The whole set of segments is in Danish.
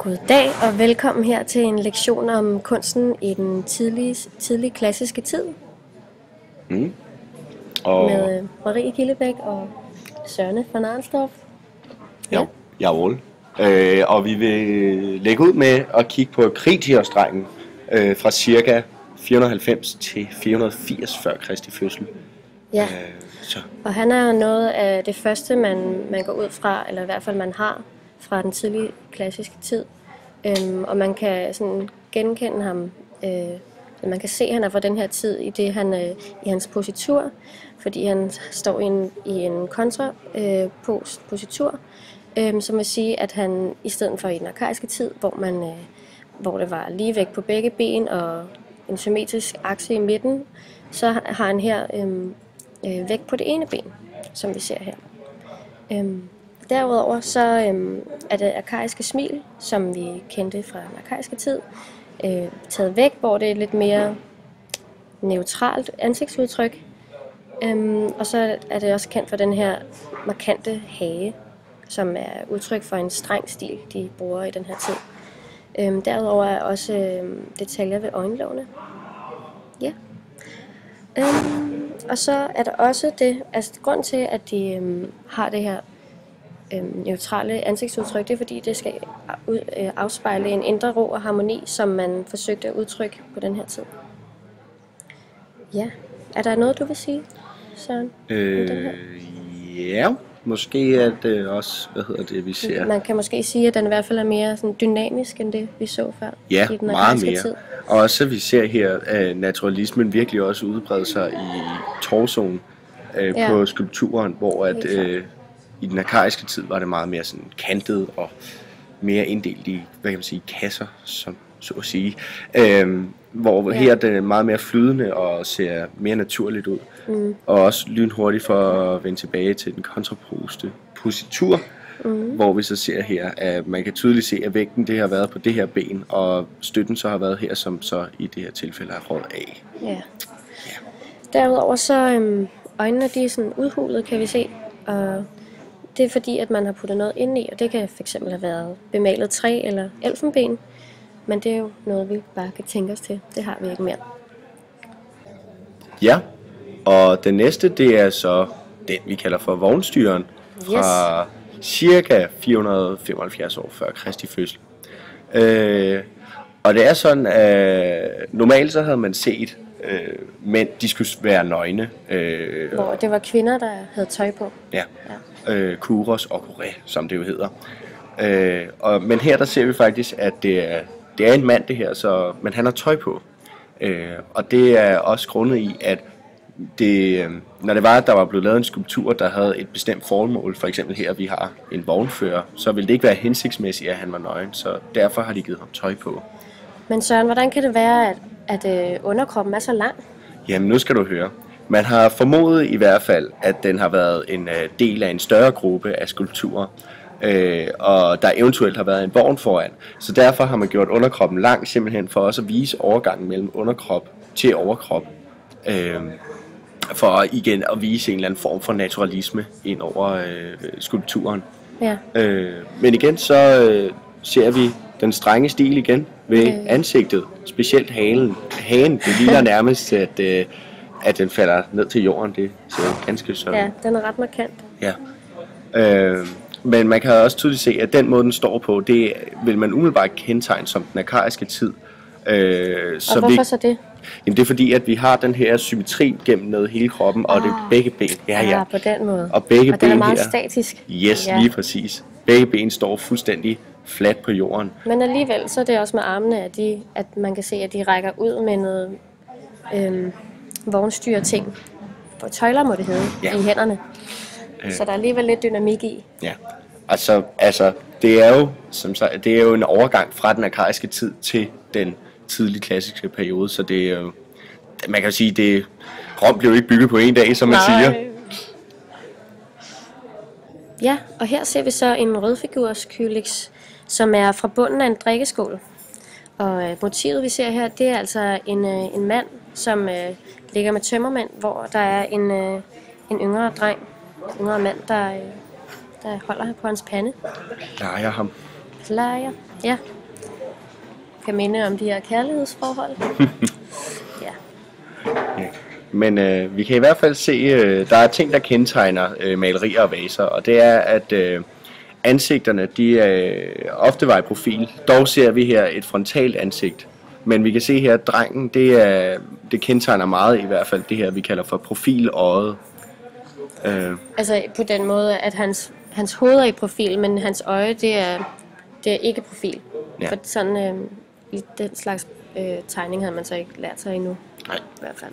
Goddag og velkommen her til en lektion om kunsten i den tidlige klassiske tid. Og Med Marie Kildebæk og Søren von Arnstorff. ja, jeg er Ole. Og vi vil lægge ud med at kigge på Kritios-drengen fra cirka 490 til 480 før Kristi fødsel. Ja, og han er noget af det første, man går ud fra, eller i hvert fald man har fra den tidlige klassiske tid. Og man kan sådan genkende ham, man kan se, at han er fra den her tid i hans positur, fordi han står i en kontrapositur, som vil sige, at han i stedet for i den arkaiske tid, hvor det var lige væk på begge ben og en symmetrisk akse i midten, så har han her væk på det ene ben, som vi ser her. Derudover så er det arkaiske smil, som vi kendte fra den arkaiske tid, taget væk, hvor det er lidt mere neutralt ansigtsudtryk. Og så er det også kendt for den her markante hage, som er udtryk for en streng stil, de bruger i den her tid. Derudover er også detaljer ved øjenlågene. Ja. Og så er der også det, altså grund til, at de har det her neutrale ansigtsudtryk, det er fordi, det skal afspejle en indre ro og harmoni, som man forsøgte at udtrykke på den her tid. Ja. Er der noget, du vil sige, Søren? Ja, måske at det også, vi ser. Man kan måske sige, at den i hvert fald er mere sådan dynamisk, end det vi så før Ja, i den meget mere. tid. Og også vi ser her, at naturalismen virkelig også udbreder sig i torsoen på skulpturen, hvor at i den arkaiske tid var det meget mere sådan kantet og mere inddelt i, kasser, som så at sige. Hvor her er det meget mere flydende og ser mere naturligt ud. Og også lynhurtigt for at vende tilbage til den kontraposte positur, hvor vi så ser her, at man kan tydeligt se, at vægten det har været på det her ben, og støtten så har været her, som så i det her tilfælde har råd af. Ja. Derudover så øjnene, de er sådan udhulet, kan vi se, og det er fordi, at man har puttet noget ind i, og det kan fx have været bemalet træ eller elfenben, men det er jo noget, vi bare kan tænke os til. Det har vi ikke mere. Ja, og den næste, det er så den, vi kalder for vognstyreren, fra cirka 475 år før Kristi fødsel. Og det er sådan, at normalt så havde man set mænd, de skulle være nøgne. Hvor det var kvinder, der havde tøj på. Ja. Kuros og kure, som det jo hedder. Men her der ser vi faktisk, at det er en mand det her, men han har tøj på. Og det er også grundet i, at når det var, at der var blevet lavet en skulptur, der havde et bestemt formål, for eksempel her, vi har en vognfører, så ville det ikke være hensigtsmæssigt, at han var nøgen, så derfor har de givet ham tøj på. Men Søren, hvordan kan det være, at underkroppen er så lang? Jamen, nu skal du høre. Man har formodet i hvert fald, at den har været en del af en større gruppe af skulpturer, og der eventuelt har været en vogn foran. Så derfor har man gjort underkroppen lang, simpelthen for også at vise overgangen mellem underkrop til overkrop. For igen at vise en eller anden form for naturalisme ind over skulpturen. Ja. Men igen så ser vi den strenge stil igen ved ansigtet, specielt halen. Hagen, det ligner nærmest, at den falder ned til jorden. Det ser ganske sådan. Ja, den er ret markant. Ja. Men man kan også tydeligt se, at den måde, den står på, det vil man umiddelbart kendetegne som den arkaiske tid. Og hvorfor så det? Jamen det er fordi, at vi har den her symmetri gennem ned hele kroppen, og det er begge ben. Ja, på den måde. Og begge ben den er meget her, statisk. Yes, lige præcis. Begge ben står fuldstændig fladt på jorden. Men alligevel, så er det også med armene, at man kan se, at de rækker ud med noget vognstyre ting. For tøjler må det hedde, i hænderne. Så der er alligevel lidt dynamik i. Ja, altså det er jo, det er jo en overgang fra den arkaiske tid til den tidlige klassiske periode, så det er jo, man kan jo sige, Rom blev ikke bygget på en dag, som man siger. Ja, og her ser vi så en rødfigurskylix, som er fra bunden af en drikkeskål. Og motivet vi ser her, det er altså en mand, som ligger med tømmermænd, hvor der er en yngre mand, der holder på hans pande. Leger ham. plejer. Ja. Kan minde om de her kærlighedsforhold. Ja. Ja. Men vi kan i hvert fald se, der er ting, der kendetegner malerier og vaser, og det er, at ansigterne, de ofte var i profil. Dog ser vi her et frontalt ansigt. Men vi kan se her, at drengen, det kendetegner meget i hvert fald det her, vi kalder for profiløjet. Altså på den måde, at hans hoved er i profil, men hans øje, det er ikke profil. Ja. For sådan i den slags tegning havde man så ikke lært sig endnu. Nej. I hvert fald.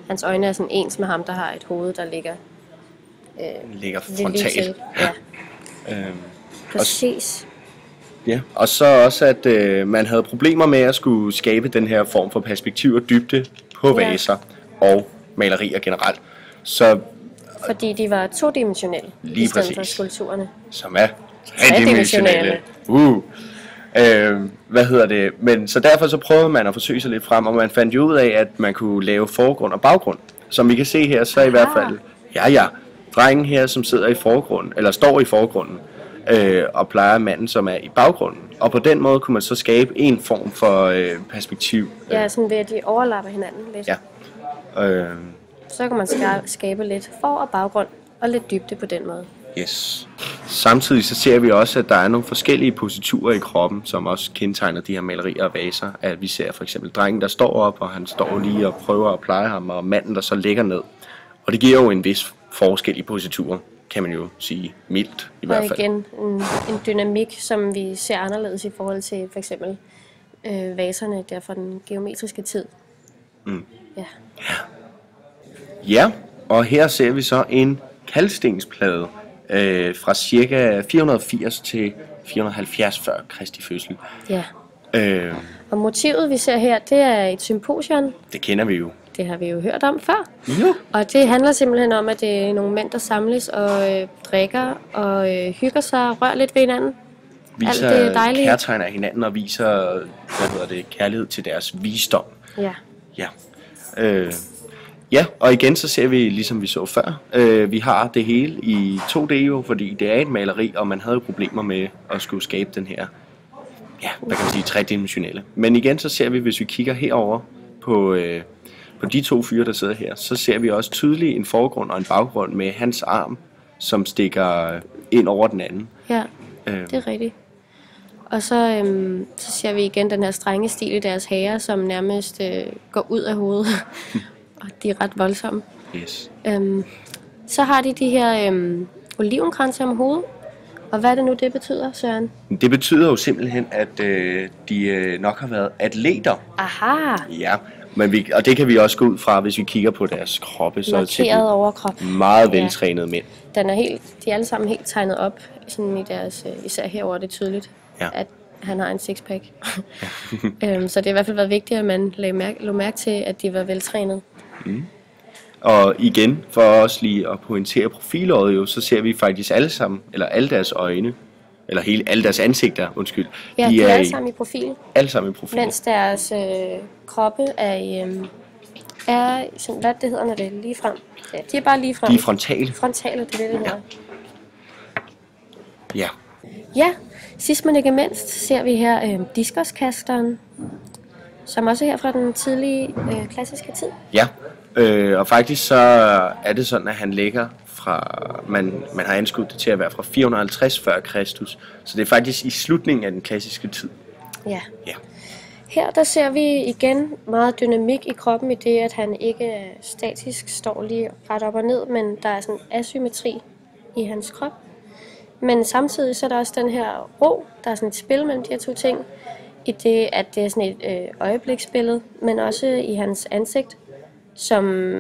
Hans øjne er sådan ens med ham, der har et hoved, der ligger frontalt. Ja. Præcis. Ja, og så også, at man havde problemer med at skulle skabe den her form for perspektiv og dybde på vaser og malerier generelt. Så, fordi de var todimensionelle lige i stedet præcis. for skulpturerne. Som er tredimensionelle. Men så derfor så prøvede man at forsøge sig lidt frem, og man fandt jo ud af, at man kunne lave forgrund og baggrund. Som vi kan se her, så i hvert fald, drengen her, som sidder i forgrunden, eller står i forgrunden, og plejer manden, som er i baggrunden. Og på den måde kunne man så skabe en form for perspektiv. Ja, sådan ved at de overlapper hinanden lidt. Ja. Så kan man skabe lidt for- og baggrund, og lidt dybde på den måde. Yes. Samtidig så ser vi også, at der er nogle forskellige positurer i kroppen, som også kendetegner de her malerier og vaser. At vi ser for eksempel drengen, der står op, og han står lige og prøver at pleje ham, og manden, der så ligger ned. Og det giver jo en vis forskel i positurer, kan man jo sige mildt i hvert fald. Og igen en dynamik, som vi ser anderledes i forhold til for eksempel vaserne der fra den geometriske tid. Ja. Ja, og her ser vi så en kalkstensplade fra cirka 480 til 470 før Kristi fødsel. Ja. Og motivet vi ser her, det er et symposion. Det kender vi jo. Det har vi jo hørt om før. Jo. Og det handler simpelthen om, at det er nogle mænd, der samles og drikker og hygger sig og rører lidt ved hinanden. Viser Alt det dejlige. kærtegn af hinanden og viser kærlighed til deres visdom. Ja. Ja. Ja, og igen så ser vi, ligesom vi så før, vi har det hele i 2D jo, fordi det er et maleri, og man havde jo problemer med at skulle skabe den her, ja, hvad kan man sige, tredimensionelle. Men igen så ser vi, hvis vi kigger herover på de to fyre, der sidder her, så ser vi også tydeligt en forgrund og en baggrund med hans arm, som stikker ind over den anden. Ja, det er rigtigt. Og så ser vi igen den her strenge stil i deres hager, som nærmest går ud af hovedet. Og de er ret voldsomme. Yes. Så har de her olivenkranser om hovedet. Og hvad er det nu, det betyder, Søren? Det betyder jo simpelthen, at de nok har været atleter. Aha! Ja, men og det kan vi også gå ud fra, hvis vi kigger på deres kroppe. Så markeret overkrop. Meget veltrænede mænd. De er alle sammen helt tegnet op, sådan i deres, især herover det er tydeligt, at han har en sixpack. Så det har i hvert fald været vigtigt, at man lagde mærke til, at de var veltrænet. Og igen, for os lige at pointere profiløjet jo, så ser vi faktisk alle sammen, eller alle deres øjne, eller alle deres ansigter, undskyld. Ja, de er alle sammen i profil. Alle sammen i profil. Mens deres kroppe er sådan, hvad det hedder, når det er lige frem. Ja, de er bare lige frem. De er frontale. Frontale, det er det hedder. Ja. Ja, sidst men ikke mindst ser vi her diskoskasteren, som også er her fra den tidlige klassiske tid. Ja, og faktisk så er det sådan, at han ligger fra, man har anskudt det til at være fra 450 før Kristus, så det er faktisk i slutningen af den klassiske tid. Ja. Ja. Her der ser vi igen meget dynamik i kroppen i det, at han ikke statisk står lige ret op og ned, men der er sådan asymmetri i hans krop. Men samtidig så er der også den her ro, der er sådan et spil mellem de her to ting, i det, at det er sådan et øjebliksbillede, men også i hans ansigt, som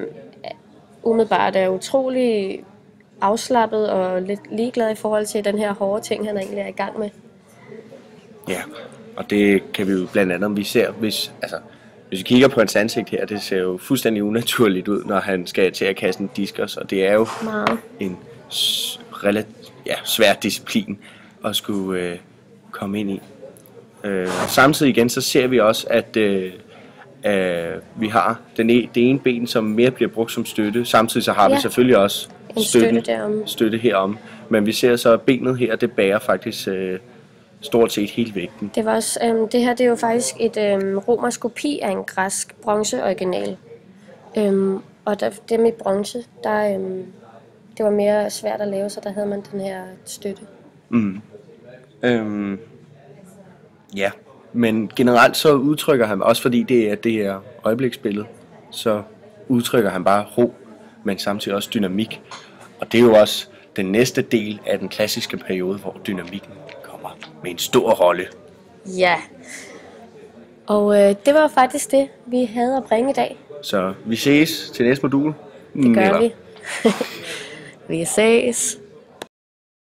umiddelbart er utrolig afslappet og lidt ligeglad i forhold til den her hårde ting, han egentlig er i gang med. Ja, og det kan vi jo blandt andet, vi ser, hvis vi kigger på hans ansigt her, det ser jo fuldstændig unaturligt ud, når han skal til at kaste en diskos, og det er jo en svær disciplin at skulle komme ind i. Samtidig igen, så ser vi også, at vi har det ene ben, som mere bliver brugt som støtte. Samtidig så har vi selvfølgelig også støtte herom. Men vi ser så, at benet her, det bærer faktisk stort set hele vægten. Det var også, det her det er jo faktisk et romersk kopi af en græsk bronzeoriginal. Og dem i bronze, det var mere svært at lave, så der havde man den her støtte. Ja, men generelt så udtrykker han, også fordi det er det her øjebliksbillede, så udtrykker han bare ro, men samtidig også dynamik. Og det er jo også den næste del af den klassiske periode, hvor dynamikken kommer med en stor rolle. Ja, og det var faktisk det, vi havde at bringe i dag. Så vi ses til næste modul. Det gør vi. Vi ses.